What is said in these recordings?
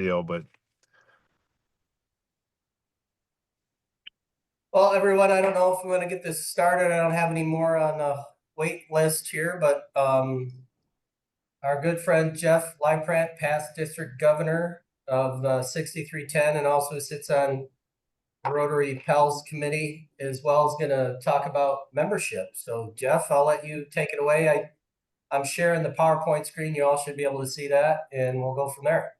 video, but Well, everyone, I don't know if we want to get this started. I don't have any more on the wait list here, but our good friend Jeff Leiprant, past district governor of 6310, and also sits on the Rotary Pels Committee, as well as going to talk about membership. So, Jeff, I'll let you take it away. I'm sharing the PowerPoint screen. You all should be able to see that, and we'll go from there.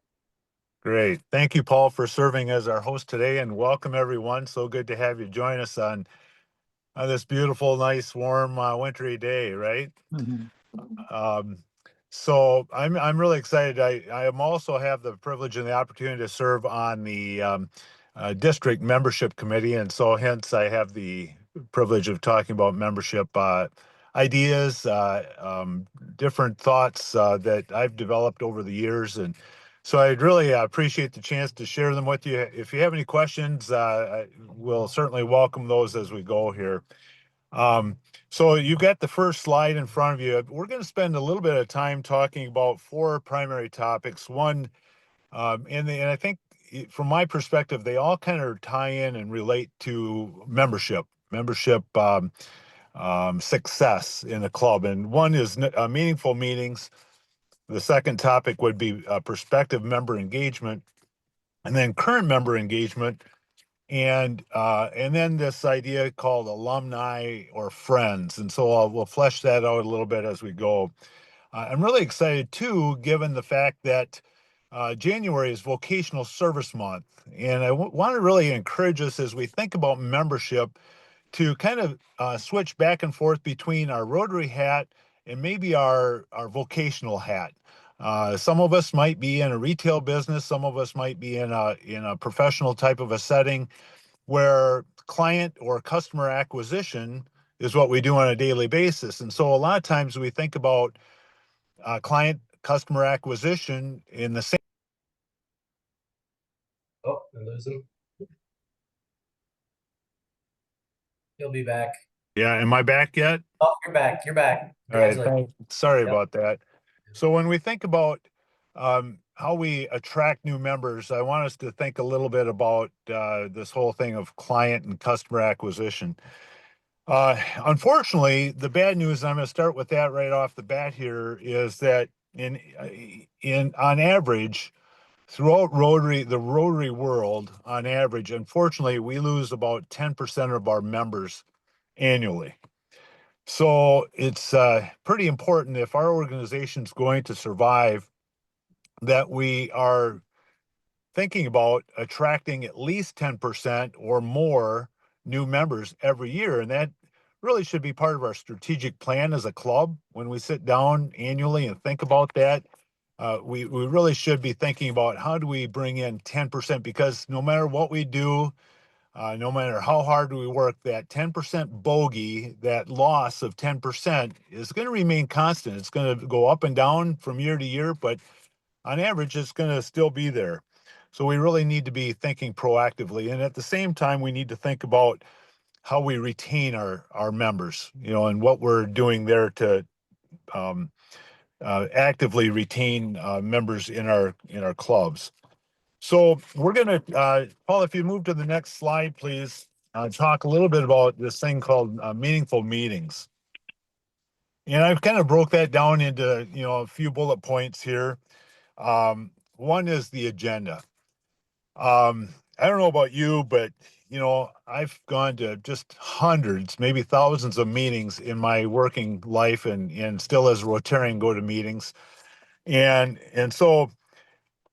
great. Thank you, Paul, for serving as our host today, and welcome everyone. So good to have you join us on this beautiful, nice, warm, wintry day, right? Um, so I'm really excited. I am also have the privilege and the opportunity to serve on the district membership committee, and so hence I have the privilege of talking about membership ideas, different thoughts that I've developed over the years, and so I'd really appreciate the chance to share them with you. If you have any questions, I will certainly welcome those as we go here. Um, so you've got the first slide in front of you. We're going to spend a little bit of time talking about four primary topics. One, and I think from my perspective, they all kind of tie in and relate to membership success in the club. And one is meaningful meetings. The second topic would be prospective member engagement, and then current member engagement, and then this idea called alumni or friends. And so we'll flesh that out a little bit as we go. I'm really excited too, given the fact that January is Vocational Service Month, and I want to really encourage us as we think about membership to kind of switch back and forth between our Rotary hat and maybe our vocational hat. Some of us might be in a retail business, some of us might be in a professional type of a setting where client or customer acquisition is what we do on a daily basis. And so a lot of times we think about client customer acquisition in the same. Oh, I lose him. He'll be back. Yeah, am I back yet? Oh, you're back. You're back. All right, Congratulations. sorry Yep. about that. So when we think about how we attract new members, I want us to think a little bit about this whole thing of client and customer acquisition. Unfortunately, the bad news, and I'm going to start with that right off the bat here, is that in on average, throughout the Rotary world, on average, unfortunately, we lose about 10% of our members annually. So it's pretty important if our organization's going to survive that we are thinking about attracting at least 10% or more new members every year. And that really should be part of our strategic plan as a club. When we sit down annually and think about that, we really should be thinking about how do we bring in 10%, because no matter what we do, no matter how hard we work, that 10% bogey, that loss of 10% is going to remain constant. It's going to go up and down from year to year, but on average, it's going to still be there. So we really need to be thinking proactively. And at the same time, we need to think about how we retain our members, and what we're doing there to um, actively retain members in our clubs. So we're going to, Paul, if you move to the next slide, please, talk a little bit about this thing called meaningful meetings. And I've kind of broke that down into, a few bullet points here. One is the agenda. I don't know about you, but I've gone to just hundreds, maybe thousands of meetings in my working life, and still as a Rotarian go to meetings. And so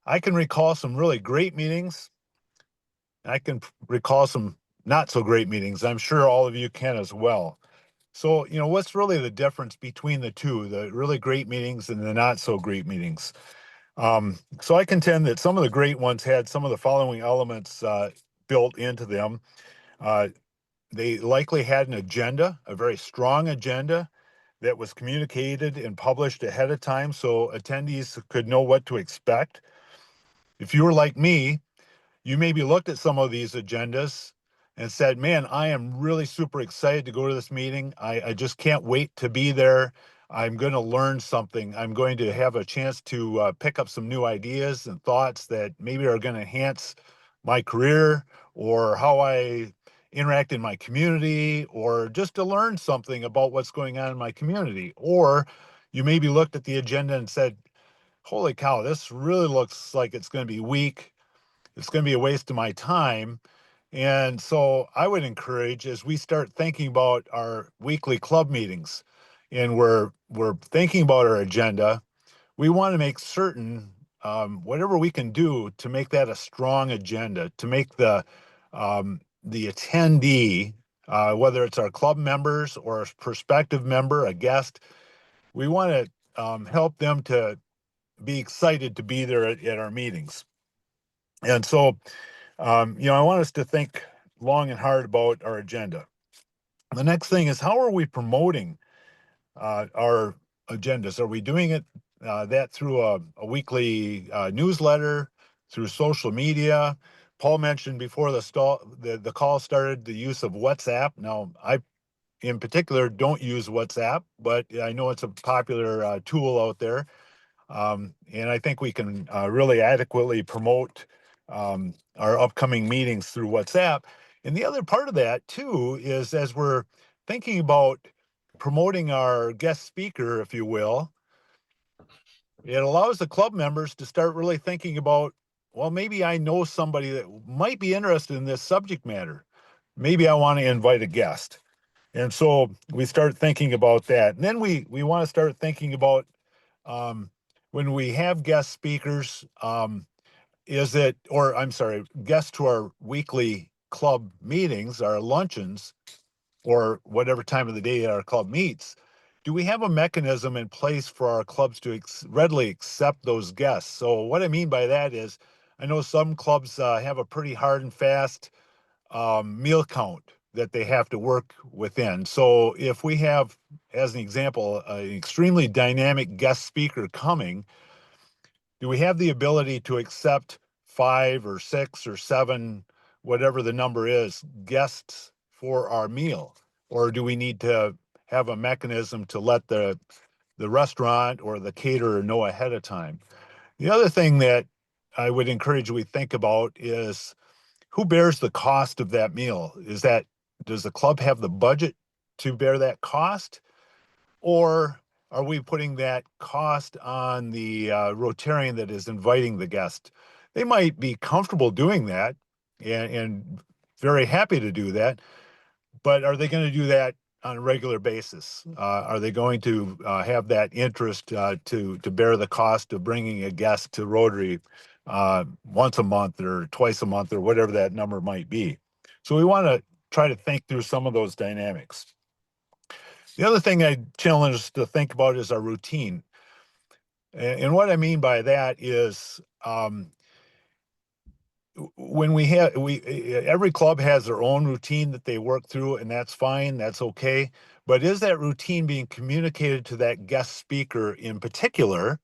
I can recall some really great meetings. I can recall some not so great meetings. I'm sure all of you can as well. So, what's really the difference between the two, the really great meetings and the not so great meetings? So I contend that some of the great ones had some of the following elements built into them. Uh, they likely had an agenda, a very strong agenda that was communicated and published ahead of time so attendees could know what to expect. If you were like me, you maybe looked at some of these agendas and said, man, I am really super excited to go to this meeting. I just can't wait to be there. I'm going to learn something. I'm going to have a chance to pick up some new ideas and thoughts that maybe are going to enhance my career or how I interact in my community, or just to learn something about what's going on in my community. Or you maybe looked at the agenda and said, holy cow, this really looks like it's going to be weak. It's going to be a waste of my time. And so I would encourage, as we start thinking about our weekly club meetings and we're thinking about our agenda, we want to make certain whatever we can do to make that a strong agenda, to make the attendee, whether it's our club members or a prospective member, a guest, we want to help them to be excited to be there at our meetings. And so, I want us to think long and hard about our agenda. The next thing is, how are we promoting our agendas? Are we doing it that through a weekly newsletter, through social media? Paul mentioned before the call started the use of WhatsApp. Now, I in particular don't use WhatsApp, but I know it's a popular tool out there. And I think we can really adequately promote our upcoming meetings through WhatsApp. And the other part of that too is, as we're thinking about promoting our guest speaker, if you will, it allows the club members to start really thinking about, well, maybe I know somebody that might be interested in this subject matter. Maybe I want to invite a guest. And so we start thinking about that. And then we want to start thinking about um, when we have guest speakers, guests to our weekly club meetings, our luncheons, or whatever time of the day our club meets, do we have a mechanism in place for our clubs to readily accept those guests? So what I mean by that is, I know some clubs have a pretty hard and fast meal count that they have to work within. So if we have, as an example, an extremely dynamic guest speaker coming, do we have the ability to accept 5 or 6 or 7, whatever the number is, guests for our meal? Or do we need to have a mechanism to let the restaurant or the caterer know ahead of time? The other thing that I would encourage we think about is, who bears the cost of that meal? Does the club have the budget to bear that cost? Or are we putting that cost on the Rotarian that is inviting the guest? They might be comfortable doing that and very happy to do that, but are they going to do that on a regular basis? Are they going to have that interest to bear the cost of bringing a guest to Rotary once a month or twice a month or whatever that number might be? So we want to try to think through some of those dynamics. The other thing I challenge us to think about is our routine. And what I mean by that is, when every club has their own routine that they work through, and that's fine, that's okay. But is that routine being communicated to that guest speaker in particular,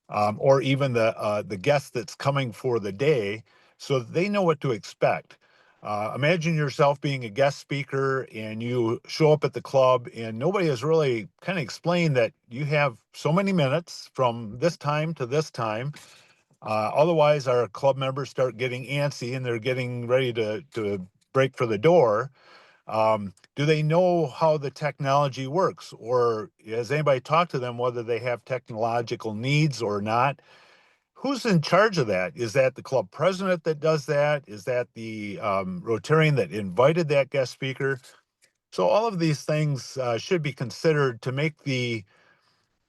or even the guest that's coming for the day, so that they know what to expect? Imagine yourself being a guest speaker and you show up at the club and nobody has really kind of explained that you have so many minutes from this time to this time. Otherwise, our club members start getting antsy and they're getting ready to break for the door. Do they know how the technology works? Or has anybody talked to them whether they have technological needs or not? Who's in charge of that? Is that the club president that does that? Is that the Rotarian that invited that guest speaker? So all of these things should be considered to make the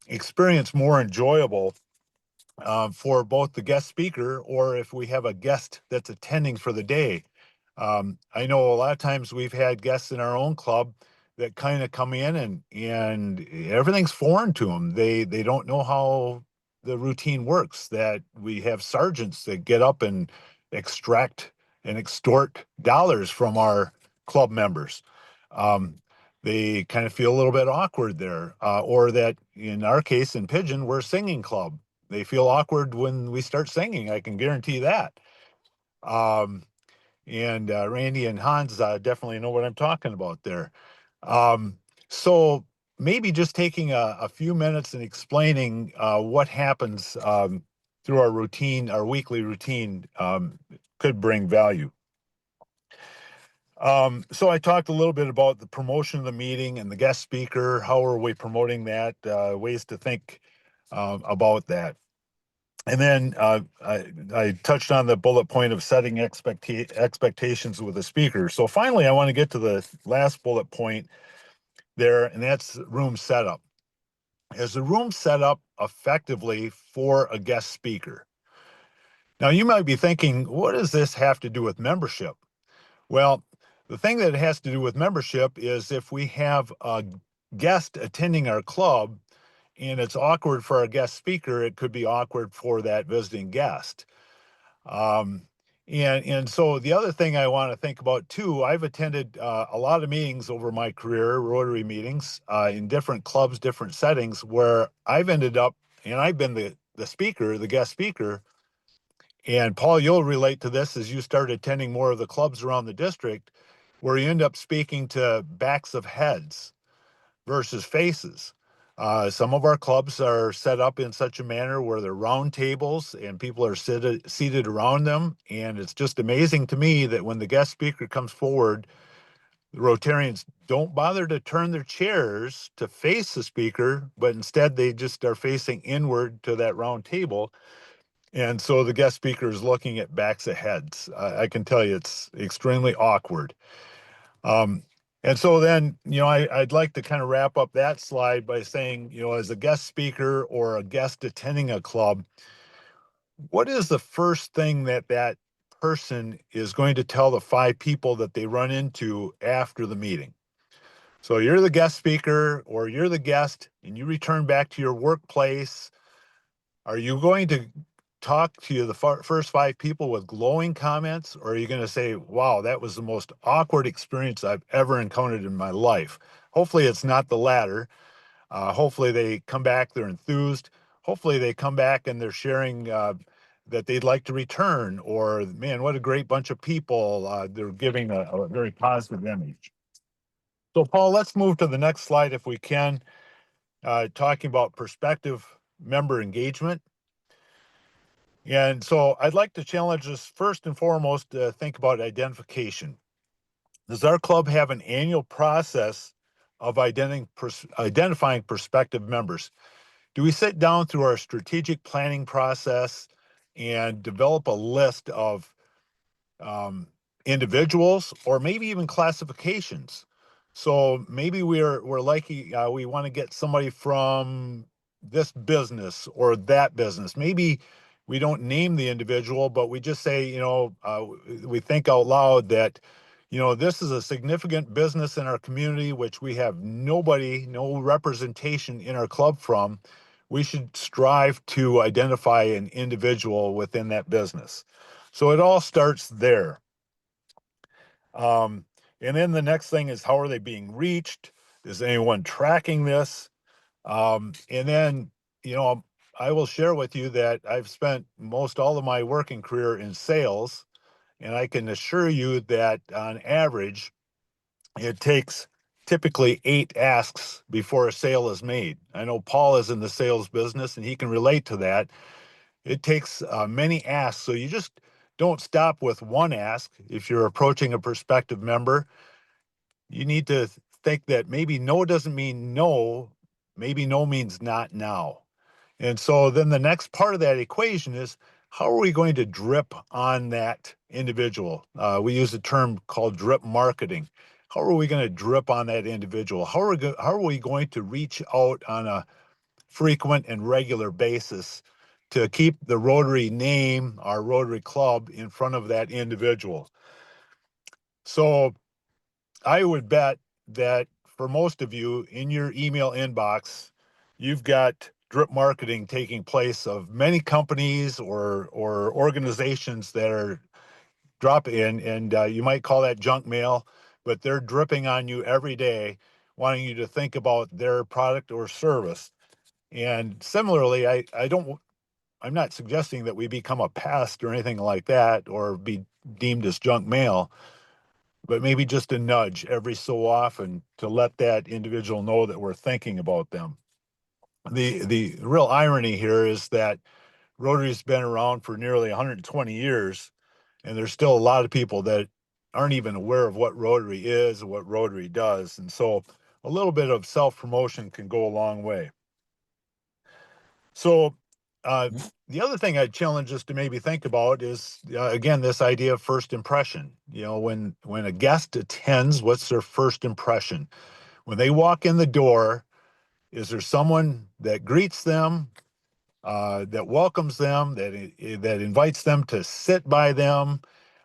experience more enjoyable for both the guest speaker, or if we have a guest that's attending for the day. I know a lot of times we've had guests in our own club that kind of come in and everything's foreign to them. They don't know how the routine works. That we have sergeants that get up and extract and extort dollars from our club members. Um, they kind of feel a little bit awkward there, or that in our case in Pigeon, we're a singing club. They feel awkward when we start singing. I can guarantee that. Um, and Randy and Hans definitely know what I'm talking about there. Um, so maybe just taking a few minutes and explaining what happens through our routine, our weekly routine, could bring value. So I talked a little bit about the promotion of the meeting and the guest speaker. How are we promoting that? Ways to think about that. And then I touched on the bullet point of setting expectations with the speaker. So finally, I want to get to the last bullet point there, and that's room setup. Is the room set up effectively for a guest speaker? Now, you might be thinking, what does this have to do with membership? Well, the thing that it has to do with membership is if we have a guest attending our club and it's awkward for our guest speaker, it could be awkward for that visiting guest. Um, and so the other thing I want to think about too, I've attended a lot of meetings over my career, Rotary meetings in different clubs, different settings, where I've ended up, and I've been the speaker, the guest speaker. And Paul, you'll relate to this as you start attending more of the clubs around the district, where you end up speaking to backs of heads versus faces. Some of our clubs are set up in such a manner where they're round tables and people are seated around them. And it's just amazing to me that when the guest speaker comes forward, the Rotarians don't bother to turn their chairs to face the speaker, but instead they just are facing inward to that round table. And so the guest speaker is looking at backs of heads. I can tell you it's extremely awkward. Um, and so then, I'd like to kind of wrap up that slide by saying, as a guest speaker or a guest attending a club, what is the first thing that that person is going to tell the five people that they run into after the meeting? So you're the guest speaker or you're the guest and you return back to your workplace. Are you going to talk to the first five people with glowing comments, or are you going to say, wow, that was the most awkward experience I've ever encountered in my life? Hopefully, it's not the latter. Hopefully, they come back, they're enthused. Hopefully, they come back and they're sharing that they'd like to return, or man, what a great bunch of people. They're giving a very positive image. So, Paul, let's move to the next slide if we can, talking about prospective member engagement. And so I'd like to challenge us first and foremost to think about identification. Does our club have an annual process of identifying prospective members? Do we sit down through our strategic planning process and develop a list of um, individuals or maybe even classifications? So maybe we're likely we want to get somebody from this business or that business. Maybe we don't name the individual, but we just say, we think out loud that, this is a significant business in our community, which we have no representation in our club from. We should strive to identify an individual within that business. So it all starts there. Um, and then the next thing is, how are they being reached? Is anyone tracking this? And then, I will share with you that I've spent most all of my working career in sales, and I can assure you that on average, it takes typically 8 asks before a sale is made. I know Paul is in the sales business and he can relate to that. It takes many asks. So you just don't stop with one ask. If you're approaching a prospective member, you need to think that maybe no doesn't mean no, maybe no means not now. And so then the next part of that equation is, how are we going to drip on that individual? We use a term called drip marketing. How are we going to drip on that individual? How are we going to reach out on a frequent and regular basis to keep the Rotary name, our Rotary Club, in front of that individual? So I would bet that for most of you in your email inbox, you've got drip marketing taking place of many companies or organizations that are dropping in, and you might call that junk mail, but they're dripping on you every day, wanting you to think about their product or service. And similarly, I'm not suggesting that we become a pest or anything like that or be deemed as junk mail. but maybe just a nudge every so often to let that individual know that we're thinking about them. The real irony here is that Rotary's been around for nearly 120 years, and there's still a lot of people that aren't even aware of what Rotary is and what Rotary does. And so a little bit of self-promotion can go a long way. So the other thing I'd challenge us to maybe think about is, again, this idea of first impression. When a guest attends, what's their first impression? When they walk in the door, is there someone that greets them, that welcomes them, that invites them to sit by them,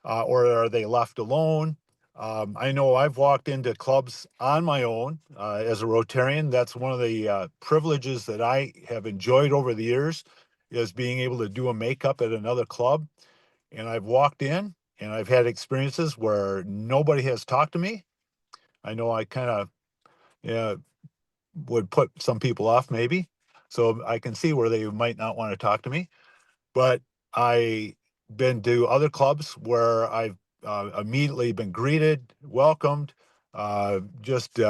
or are they left alone? I know I've walked into clubs on my own as a Rotarian. That's one of the privileges that I have enjoyed over the years, is being able to do a makeup at another club. And I've walked in and I've had experiences where nobody has talked to me. I know I kind of, yeah, would put some people off maybe. So I can see where they might not want to talk to me. But I been to other clubs where I've immediately been greeted, welcomed, just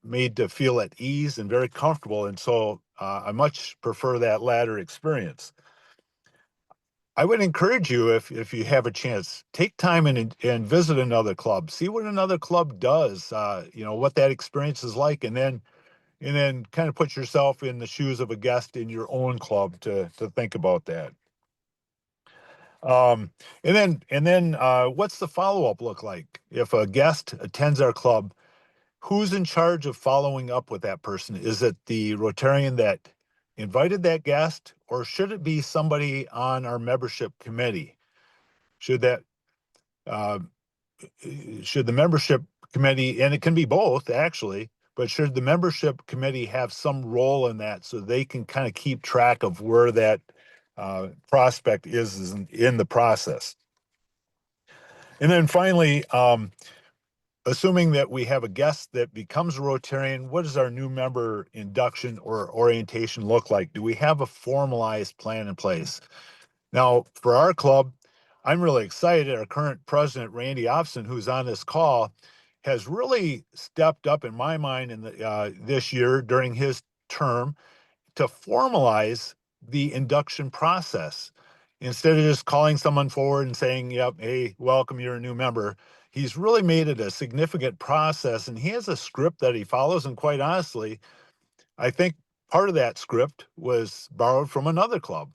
made to feel at ease and very comfortable. And so I much prefer that latter experience. I would encourage you, if you have a chance, take time and visit another club, see what another club does, what that experience is like, and then kind of put yourself in the shoes of a guest in your own club to think about that. Um, and then what's the follow-up look like? If a guest attends our club, who's in charge of following up with that person? Is it the Rotarian that invited that guest, or should it be somebody on our membership committee? Should that uh, should the membership committee, and it can be both actually, but should the membership committee have some role in that so they can kind of keep track of where that prospect is in the process? And then finally, assuming that we have a guest that becomes a Rotarian, what does our new member induction or orientation look like? Do we have a formalized plan in place? Now, for our club, I'm really excited. Our current president, Randy Ofson, who's on this call, has really stepped up in my mind in this year during his term to formalize the induction process. Instead of just calling someone forward and saying, yep, hey, welcome, you're a new member, he's really made it a significant process. And he has a script that he follows. And quite honestly, I think part of that script was borrowed from another club,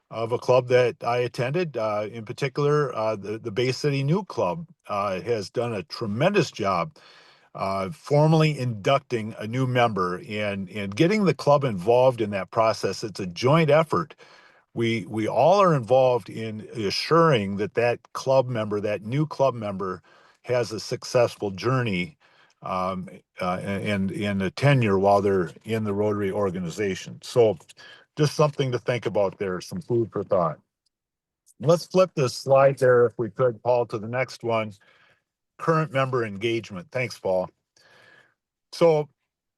of a club that I attended. In particular, the Bay City New Club has done a tremendous job formally inducting a new member and getting the club involved in that process. It's a joint effort. We all are involved in assuring that that club member, that new club member, has a successful journey and a tenure while they're in the Rotary organization. So just something to think about there, some food for thought. Let's flip this slide there, if we could, Paul, to the next one. Current member engagement. Thanks, Paul. So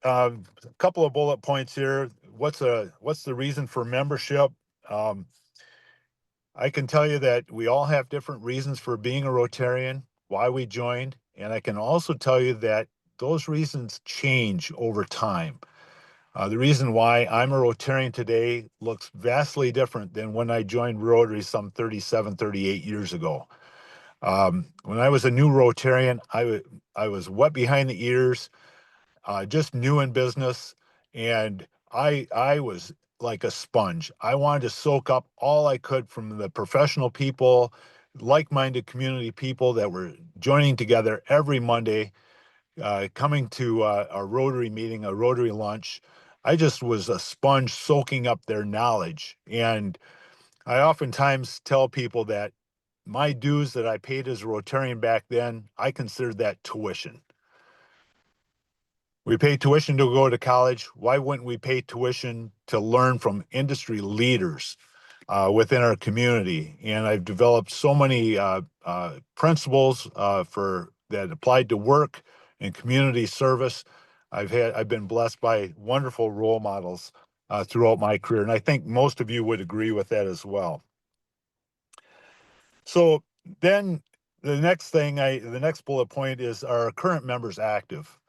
a couple of bullet points here. What's the reason for membership? Um, I can tell you that we all have different reasons for being a Rotarian, why we joined, and I can also tell you that those reasons change over time. The reason why I'm a Rotarian today looks vastly different than when I joined Rotary some 37, 38 years ago. When I was a new Rotarian, I was wet behind the ears, just new in business, and I was like a sponge. I wanted to soak up all I could from the professional people, like-minded community people that were joining together every Monday, coming to a Rotary meeting, a Rotary lunch. I just was a sponge soaking up their knowledge. And I oftentimes tell people that my dues that I paid as a Rotarian back then, I considered that tuition. We pay tuition to go to college. Why wouldn't we pay tuition to learn from industry leaders within our community? And I've developed so many principles for that applied to work and community service. I've been blessed by wonderful role models throughout my career, and I think most of you would agree with that as well. So then the next bullet point is, are current members active?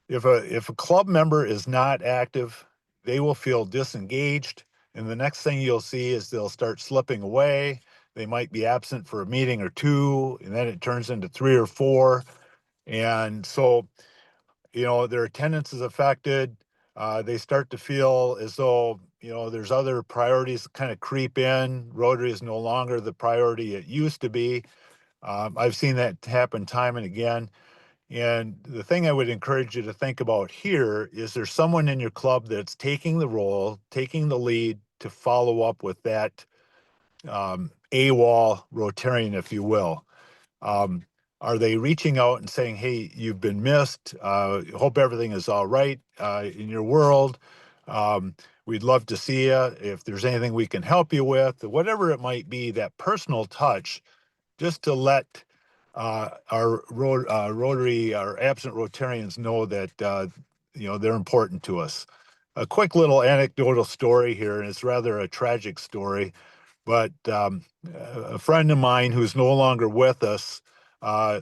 If a club member is not active, they will feel disengaged, and the next thing you'll see is they'll start slipping away. They might be absent for a meeting or two, and then it turns into 3 or 4. And so, their attendance is affected. They start to feel as though, there's other priorities kind of creep in. Rotary is no longer the priority it used to be. I've seen that happen time and again. And the thing I would encourage you to think about here is, there's someone in your club that's taking the role, taking the lead to follow up with that AWOL Rotarian, if you will. Um, are they reaching out and saying, hey, you've been missed. Hope everything is all right in your world. We'd love to see you. If there's anything we can help you with, whatever it might be, that personal touch, just to let Rotary, our absent Rotarians know that, they're important to us. A quick little anecdotal story here, and it's rather a tragic story, but a friend of mine who's no longer with us, uh,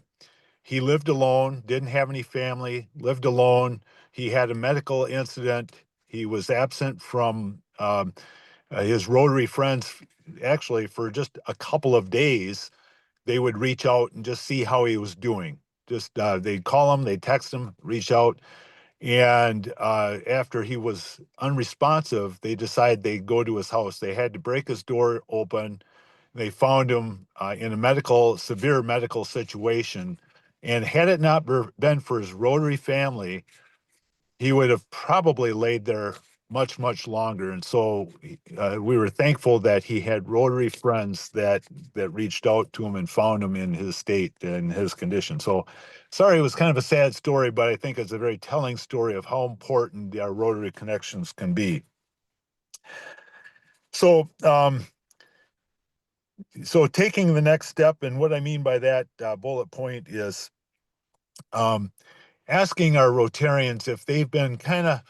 he lived alone, didn't have any family, lived alone. He had a medical incident. He was absent from his Rotary friends, actually, for just a couple of days. They would reach out and just see how he was doing. Just they'd call him, they'd text him, reach out. And after he was unresponsive, they decided they'd go to his house. They had to break his door open. They found him in a severe medical situation. And had it not been for his Rotary family, he would have probably laid there much, much longer. And so we were thankful that he had Rotary friends that reached out to him and found him in his state and his condition. So sorry, it was kind of a sad story, but I think it's a very telling story of how important our Rotary connections can be. So, taking the next step, and what I mean by that bullet point is asking our Rotarians if they've been kind of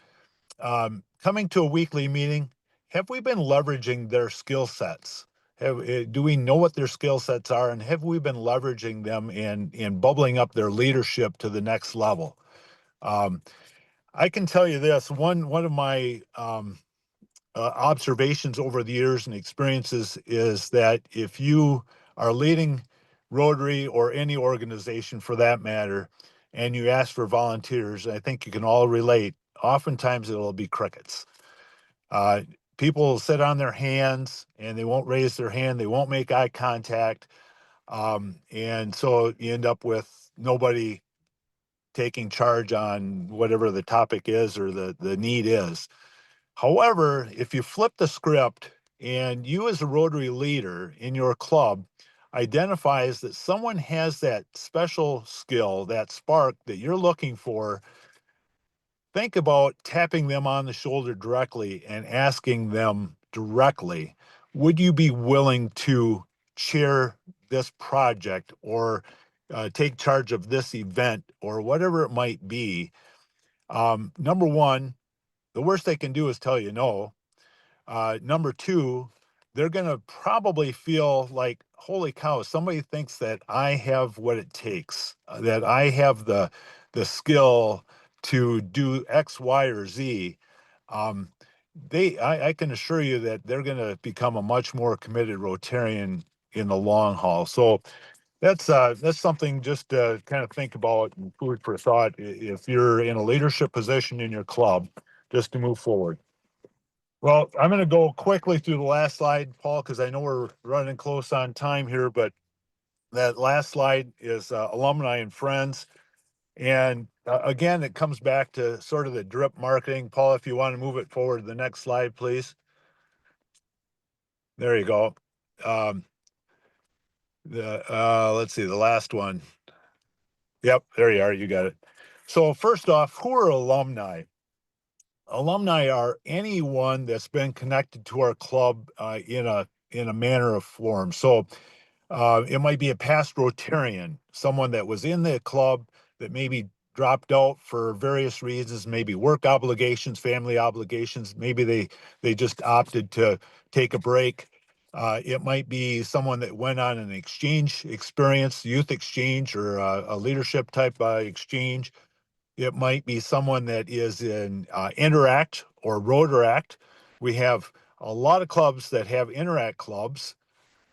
coming to a weekly meeting, have we been leveraging their skill sets? Do we know what their skill sets are, and have we been leveraging them in bubbling up their leadership to the next level? Um, I can tell you this, one of my observations over the years and experiences is that if you are leading Rotary, or any organization for that matter, and you ask for volunteers, I think you can all relate, oftentimes it'll be crickets. Uh, People will sit on their hands and they won't raise their hand, they won't make eye contact. And so you end up with nobody taking charge on whatever the topic is or the need is. However, if you flip the script and you, as a Rotary leader in your club, identifies that someone has that special skill, that spark that you're looking for, think about tapping them on the shoulder directly and asking them directly, would you be willing to chair this project, or take charge of this event, or whatever it might be? Number one, the worst they can do is tell you no. Number two, they're going to probably feel like, holy cow, somebody thinks that I have what it takes, that I have the skill to do X, Y, or Z. Um, I can assure you that they're going to become a much more committed Rotarian in the long haul. So that's something just to kind of think about and food for thought if you're in a leadership position in your club, just to move forward. Well, I'm going to go quickly through the last slide, Paul, because I know we're running close on time here, but that last slide is alumni and friends. And again, it comes back to sort of the drip marketing. Paul, if you want to move it forward to the next slide, please. There you go. Let's see, the last one. Yep, there you are. You got it. So first off, who are alumni? Alumni are anyone that's been connected to our club in a manner of form. So it might be a past Rotarian, someone that was in the club that maybe dropped out for various reasons, maybe work obligations, family obligations. Maybe they just opted to take a break. It might be someone that went on an exchange experience, youth exchange, or a leadership type exchange. It might be someone that is in Interact or Rotaract. We have a lot of clubs that have Interact clubs.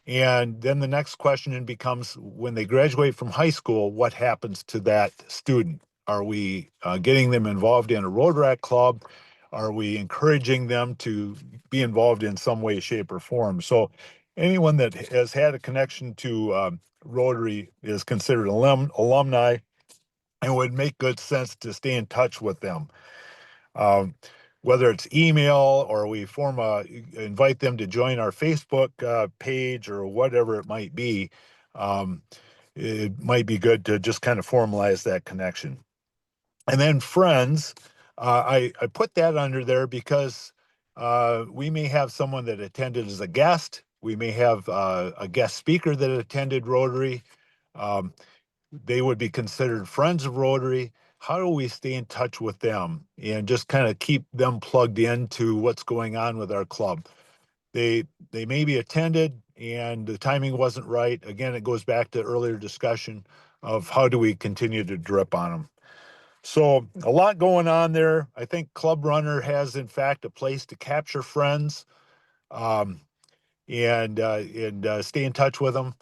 And then the next question becomes, when they graduate from high school, what happens to that student? Are we getting them involved in a Rotaract club? Are we encouraging them to be involved in some way, shape, or form? So anyone that has had a connection to Rotary is considered alumni, and would make good sense to stay in touch with them. Um, whether it's email or we invite them to join our Facebook page or whatever it might be, um, it might be good to just kind of formalize that connection. And then friends, I put that under there because we may have someone that attended as a guest. We may have a guest speaker that attended Rotary. Um, they would be considered friends of Rotary. How do we stay in touch with them and just kind of keep them plugged into what's going on with our club? They maybe attended and the timing wasn't right. Again, it goes back to earlier discussion of how do we continue to drip on them. So a lot going on there. I think Club Runner has in fact a place to capture friends. Um, and stay in touch with them.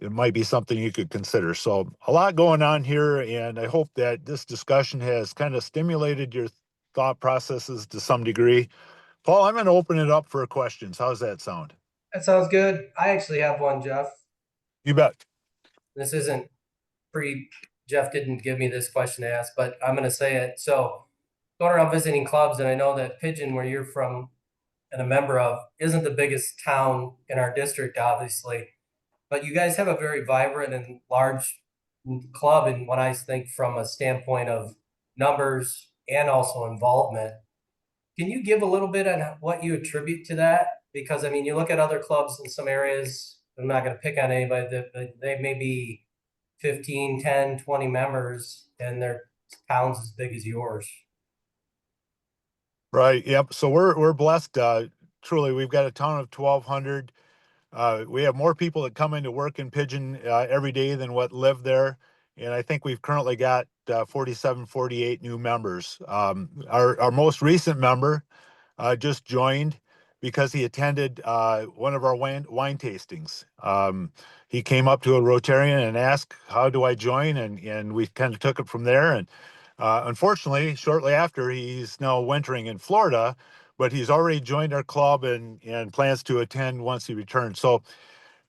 It might be something you could consider. So a lot going on here, and I hope that this discussion has kind of stimulated your thought processes to some degree. Paul, I'm going to open it up for questions. How's that sound? That sounds good. I actually have one, Jeff. You bet. This isn't pre, Jeff didn't give me this question to ask, but I'm going to say it. So, going around visiting clubs, and I know that Pigeon, where you're from and a member of, isn't the biggest town in our district, obviously, but you guys have a very vibrant and large club. And what I think from a standpoint of numbers and also involvement, can you give a little bit on what you attribute to that? Because I mean, you look at other clubs in some areas, I'm not going to pick on anybody, that they may be 15, 10, 20 members and their towns as big as yours. Right. Yep. So we're blessed. Truly, we've got a town of 1,200. We have more people that come into work in Pigeon every day than what live there. And I think we've currently got 47, 48 new members. Our most recent member just joined because he attended one of our wine tastings. He came up to a Rotarian and asked, "How do I join?" And we kind of took it from there. And unfortunately, shortly after, he's now wintering in Florida, but he's already joined our club and plans to attend once he returns. So,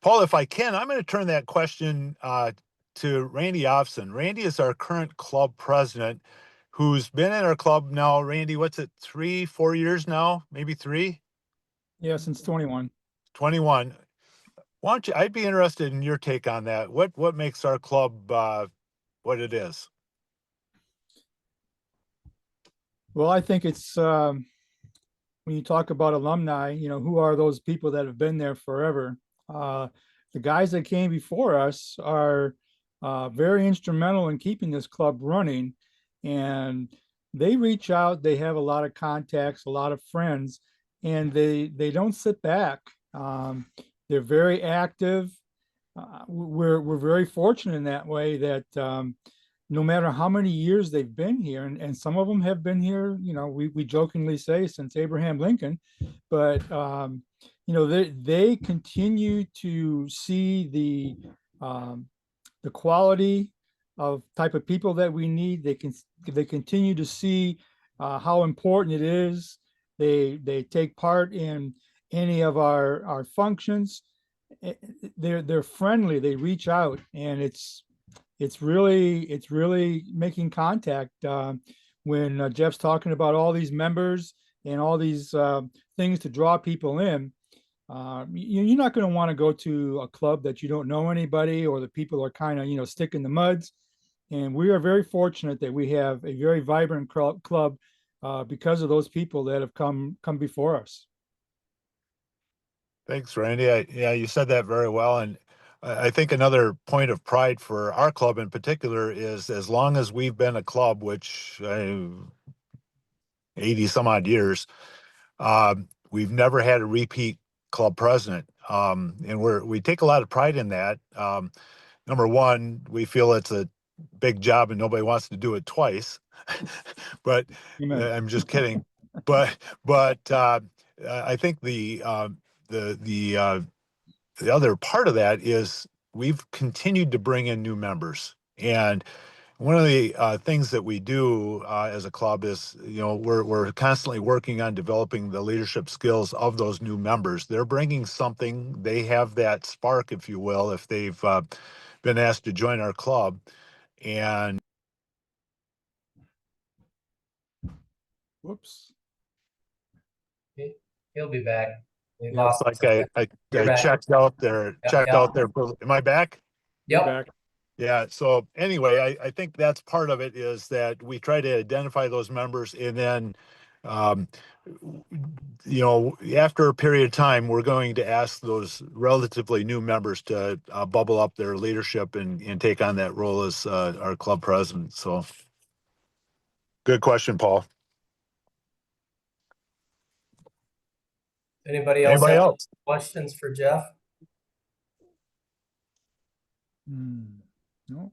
Paul, if I can, I'm going to turn that question to Randy Offson. Randy is our current club president, who's been in our club now. Randy, what's it, 3, 4 years now? Maybe 3? Yeah, since 21. 21. Why don't you, I'd be interested in your take on that. What makes our club what it is? Well, I think it's when you talk about alumni, who are those people that have been there forever? The guys that came before us are very instrumental in keeping this club running, and they reach out. They have a lot of contacts, a lot of friends, and they don't sit back. They're very active. We're very fortunate in that way that no matter how many years they've been here, and some of them have been here, we jokingly say since Abraham Lincoln, but they continue to see the quality of type of people that we need. They continue to see how important it is. They take part in any of our functions. They're friendly. They reach out, and it's really making contact when Jeff's talking about all these members and all these things to draw people in. You're not going to want to go to a club that you don't know anybody, or the people are kind of stick in the muds. And we are very fortunate that we have a very vibrant club because of those people that have come before us. Thanks, Randy. Yeah, you said that very well. And I think another point of pride for our club in particular is, as long as we've been a club, which 80 some odd years, we've never had a repeat club president. And we take a lot of pride in that. Number one, we feel it's a big job and nobody wants to do it twice. But Amen. I'm just kidding. But I think the other part of that is we've continued to bring in new members. And one of the things that we do as a club is, we're constantly working on developing the leadership skills of those new members. They're bringing something. They have that spark, if you will, if they've been asked to join our club. And Whoops. He'll be back. We Yep. lost like him. I You're back. checked out there. Yep. Am I back? You're Yep. back. Yeah. So anyway, I think that's part of it, is that we try to identify those members, and then, after a period of time, we're going to ask those relatively new members to bubble up their leadership and take on that role as our club president. So good question, Paul. Anybody else Anybody have else? questions for Jeff? No.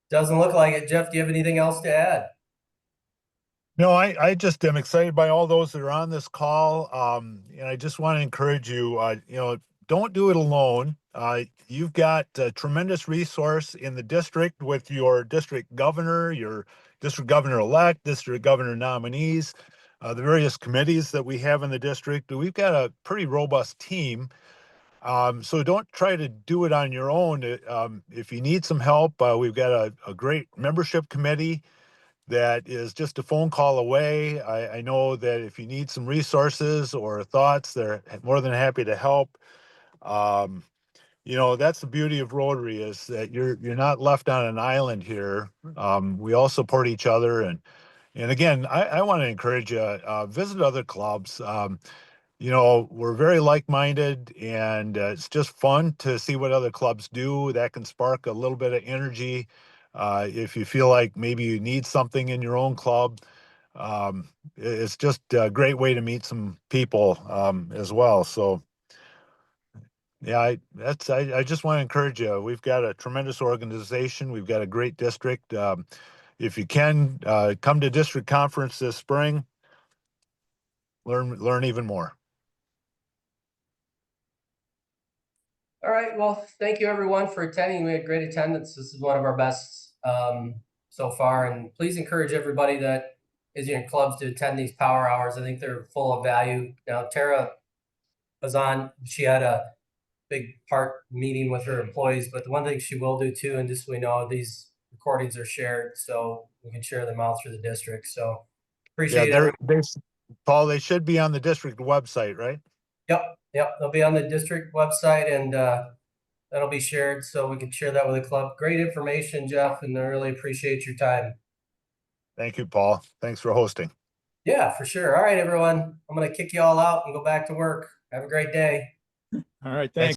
Doesn't look like it. Jeff, do you have anything else to add? No, I just am excited by all those that are on this call. And I just want to encourage you, don't do it alone. You've got a tremendous resource in the district with your district governor, your district governor-elect, district governor nominees, the various committees that we have in the district. We've got a pretty robust team. So don't try to do it on your own. If you need some help, we've got a great membership committee that is just a phone call away. I know that if you need some resources or thoughts, they're more than happy to help. That's the beauty of Rotary, is that you're not left on an island here. We all support each other. And again, I want to encourage you, visit other clubs. We're very like-minded, and it's just fun to see what other clubs do. That can spark a little bit of energy. If you feel like maybe you need something in your own club, it's just a great way to meet some people as well. So, yeah, I just want to encourage you. We've got a tremendous organization. We've got a great district. If you can come to district conference this spring, learn even more. All right. Well, thank you everyone for attending. We had great attendance. This is one of our best so far. And please encourage everybody that is in clubs to attend these power hours. I think they're full of value. Now, Tara was on. She had a big part meeting with her employees, but the one thing she will do too, and just so we know, these recordings are shared, so we can share them out through the district. So appreciate it. Paul, they should be on the district website, right? Yep. They'll be on the district website, and that'll be shared so we can share that with the club. Great information, Jeff, and I really appreciate your time. Thank you, Paul. Thanks for hosting. Yeah, for sure. All right, everyone. I'm going to kick you all out and go back to work. Have a great day. All right. Thanks.